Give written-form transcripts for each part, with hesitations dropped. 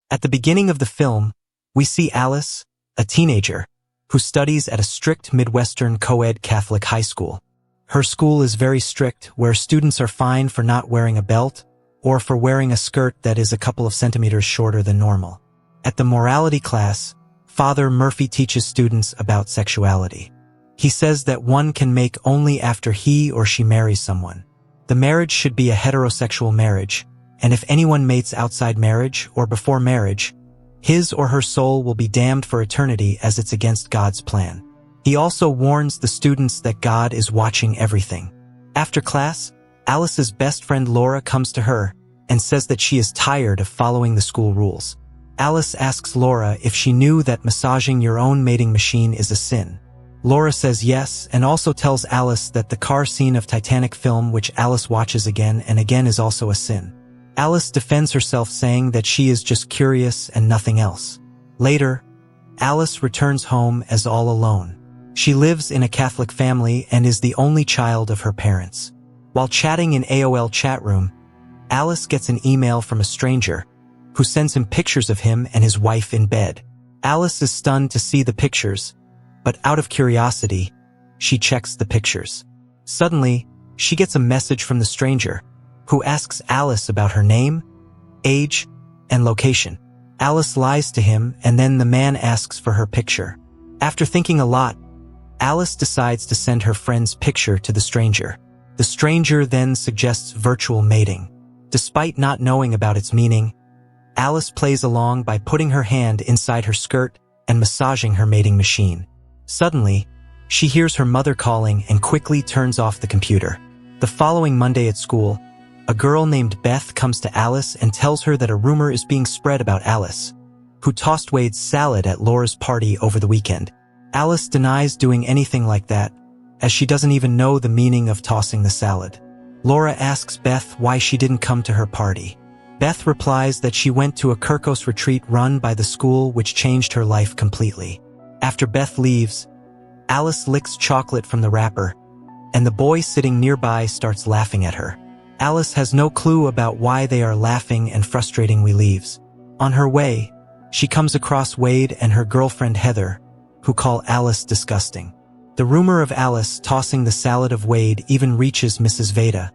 At the beginning of the film, we see Alice, a teenager, who studies at a strict Midwestern co-ed Catholic high school. Her school is very strict, where students are fined for not wearing a belt or for wearing a skirt that is a couple of centimeters shorter than normal. At the morality class, Father Murphy teaches students about sexuality. He says that one can make only after he or she marries someone. The marriage should be a heterosexual marriage, and if anyone mates outside marriage or before marriage, his or her soul will be damned for eternity as it's against God's plan. He also warns the students that God is watching everything. After class, Alice's best friend Laura comes to her and says that she is tired of following the school rules. Alice asks Laura if she knew that massaging your own mating machine is a sin. Laura says yes, and also tells Alice that the car scene of Titanic film, which Alice watches again and again, is also a sin. Alice defends herself, saying that she is just curious and nothing else. Later, Alice returns home as all alone. She lives in a Catholic family and is the only child of her parents. While chatting in AOL chat room, Alice gets an email from a stranger who sends him pictures of him and his wife in bed. Alice is stunned to see the pictures, but out of curiosity, she checks the pictures. Suddenly, she gets a message from the stranger, who asks Alice about her name, age, and location. Alice lies to him, and then the man asks for her picture. After thinking a lot, Alice decides to send her friend's picture to the stranger. The stranger then suggests virtual mating. Despite not knowing about its meaning, Alice plays along by putting her hand inside her skirt and massaging her mating machine. Suddenly, she hears her mother calling and quickly turns off the computer. The following Monday at school, a girl named Beth comes to Alice and tells her that a rumor is being spread about Alice, who tossed Wade's salad at Laura's party over the weekend. Alice denies doing anything like that, as she doesn't even know the meaning of tossing the salad. Laura asks Beth why she didn't come to her party. Beth replies that she went to a Kirkos retreat run by the school, which changed her life completely. After Beth leaves, Alice licks chocolate from the wrapper, and the boy sitting nearby starts laughing at her. Alice has no clue about why they are laughing and frustratingly leaves. On her way, she comes across Wade and her girlfriend Heather, who call Alice disgusting. The rumor of Alice tossing the salad of Wade even reaches Mrs. Veda,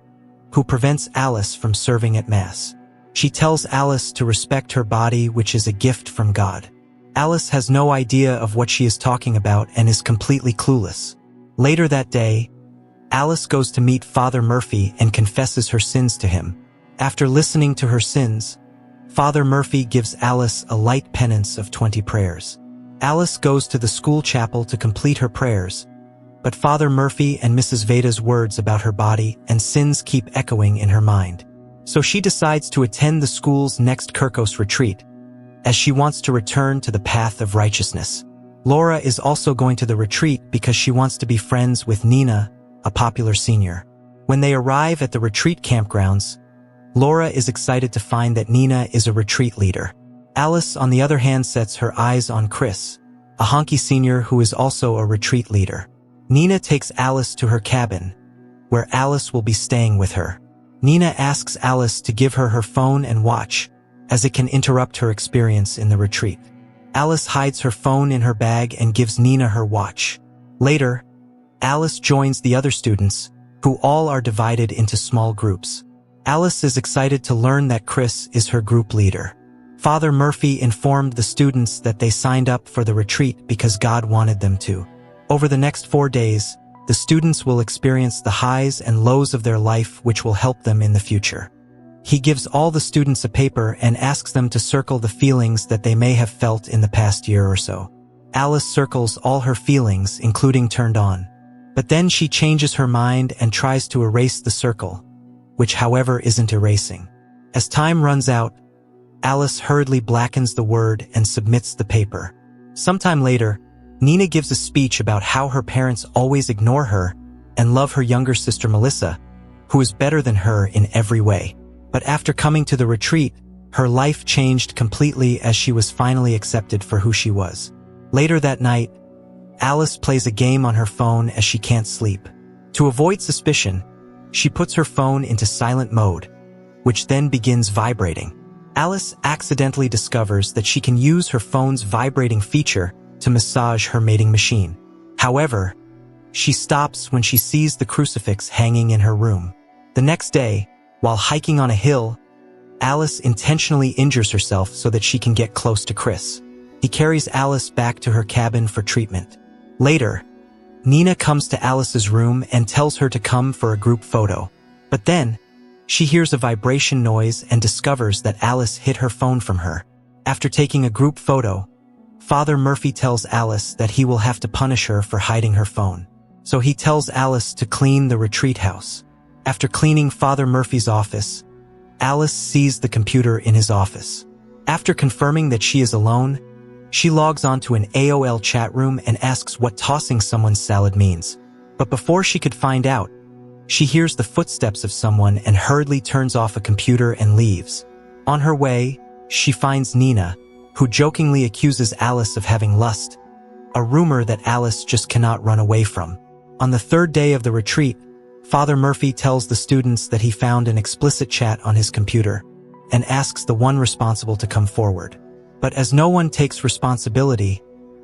who prevents Alice from serving at Mass. She tells Alice to respect her body, which is a gift from God. Alice has no idea of what she is talking about and is completely clueless. Later that day, Alice goes to meet Father Murphy and confesses her sins to him. After listening to her sins, Father Murphy gives Alice a light penance of 20 prayers. Alice goes to the school chapel to complete her prayers, but Father Murphy and Mrs. Veda's words about her body and sins keep echoing in her mind. So she decides to attend the school's next Kirkos retreat, as she wants to return to the path of righteousness. Laura is also going to the retreat because she wants to be friends with Nina, a popular senior. When they arrive at the retreat campgrounds, Laura is excited to find that Nina is a retreat leader. Alice, on the other hand, sets her eyes on Chris, a honky senior who is also a retreat leader. Nina takes Alice to her cabin, where Alice will be staying with her. Nina asks Alice to give her her phone and watch, as it can interrupt her experience in the retreat. Alice hides her phone in her bag and gives Nina her watch. Later, Alice joins the other students, who all are divided into small groups. Alice is excited to learn that Chris is her group leader. Father Murphy informed the students that they signed up for the retreat because God wanted them to. Over the next 4 days, the students will experience the highs and lows of their life, which will help them in the future. He gives all the students a paper and asks them to circle the feelings that they may have felt in the past year or so. Alice circles all her feelings, including turned on. But then she changes her mind and tries to erase the circle, which however isn't erasing. As time runs out, Alice hurriedly blackens the word and submits the paper. Sometime later, Nina gives a speech about how her parents always ignore her and love her younger sister Melissa, who is better than her in every way. But after coming to the retreat, her life changed completely as she was finally accepted for who she was. Later that night, Alice plays a game on her phone as she can't sleep. To avoid suspicion, she puts her phone into silent mode, which then begins vibrating. Alice accidentally discovers that she can use her phone's vibrating feature to massage her mating machine. However, she stops when she sees the crucifix hanging in her room. The next day, while hiking on a hill, Alice intentionally injures herself so that she can get close to Chris. He carries Alice back to her cabin for treatment. Later, Nina comes to Alice's room and tells her to come for a group photo. But then, she hears a vibration noise and discovers that Alice hid her phone from her. After taking a group photo, Father Murphy tells Alice that he will have to punish her for hiding her phone. So he tells Alice to clean the retreat house. After cleaning Father Murphy's office, Alice sees the computer in his office. After confirming that she is alone, she logs onto an AOL chat room and asks what tossing someone's salad means. But before she could find out, she hears the footsteps of someone and hurriedly turns off a computer and leaves. On her way, she finds Nina, who jokingly accuses Alice of having lust, a rumor that Alice just cannot run away from. On the third day of the retreat, Father Murphy tells the students that he found an explicit chat on his computer and asks the one responsible to come forward. But as no one takes responsibility,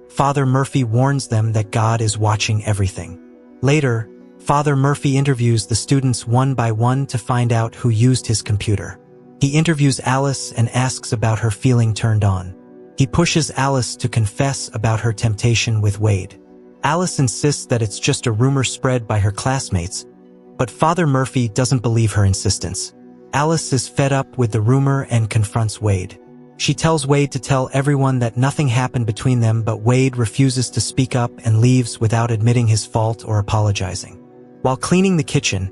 Father Murphy warns them that God is watching everything. Later, Father Murphy interviews the students one by one to find out who used his computer. He interviews Alice and asks about her feeling turned on. He pushes Alice to confess about her temptation with Wade. Alice insists that it's just a rumor spread by her classmates, but Father Murphy doesn't believe her insistence. Alice is fed up with the rumor and confronts Wade. She tells Wade to tell everyone that nothing happened between them, but Wade refuses to speak up and leaves without admitting his fault or apologizing. While cleaning the kitchen,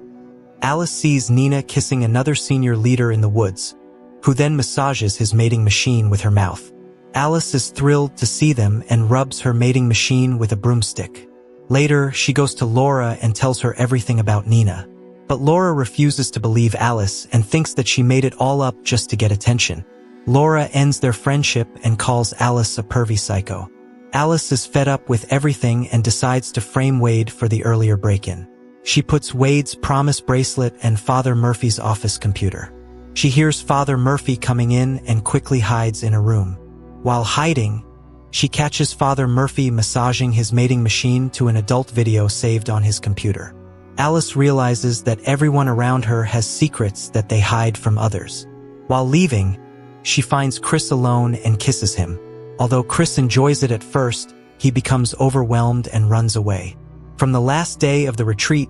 Alice sees Nina kissing another senior leader in the woods, who then massages his mating machine with her mouth. Alice is thrilled to see them and rubs her mating machine with a broomstick. Later, she goes to Laura and tells her everything about Nina. But Laura refuses to believe Alice and thinks that she made it all up just to get attention. Laura ends their friendship and calls Alice a pervy psycho. Alice is fed up with everything and decides to frame Wade for the earlier break-in. She puts Wade's promise bracelet and Father Murphy's office computer. She hears Father Murphy coming in and quickly hides in a room. While hiding, she catches Father Murphy massaging his mating machine to an adult video saved on his computer. Alice realizes that everyone around her has secrets that they hide from others. While leaving, she finds Chris alone and kisses him. Although Chris enjoys it at first, he becomes overwhelmed and runs away. From the last day of the retreat,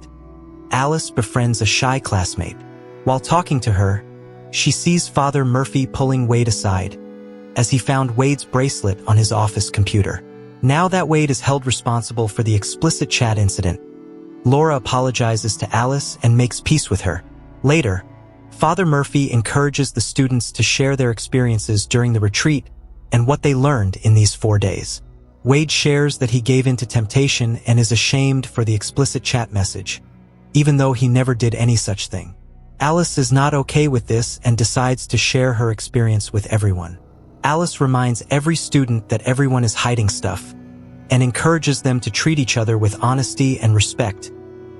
Alice befriends a shy classmate. While talking to her, she sees Father Murphy pulling Wade aside, as he found Wade's bracelet on his office computer. Now that Wade is held responsible for the explicit chat incident, Laura apologizes to Alice and makes peace with her. Later, Father Murphy encourages the students to share their experiences during the retreat and what they learned in these 4 days. Wade shares that he gave in to temptation and is ashamed for the explicit chat message, even though he never did any such thing. Alice is not okay with this and decides to share her experience with everyone. Alice reminds every student that everyone is hiding stuff and encourages them to treat each other with honesty and respect,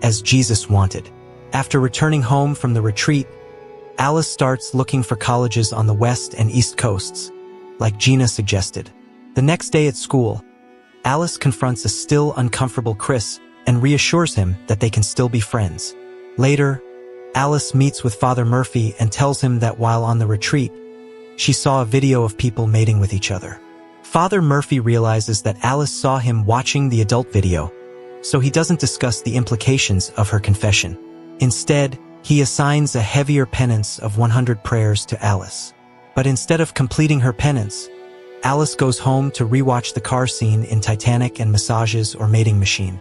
as Jesus wanted. After returning home from the retreat, Alice starts looking for colleges on the west and east coasts, like Gina suggested. The next day at school, Alice confronts a still uncomfortable Chris and reassures him that they can still be friends. Later, Alice meets with Father Murphy and tells him that while on the retreat, she saw a video of people mating with each other. Father Murphy realizes that Alice saw him watching the adult video, so he doesn't discuss the implications of her confession. Instead, he assigns a heavier penance of 100 prayers to Alice. But instead of completing her penance, Alice goes home to rewatch the car scene in Titanic and massages or mating machine.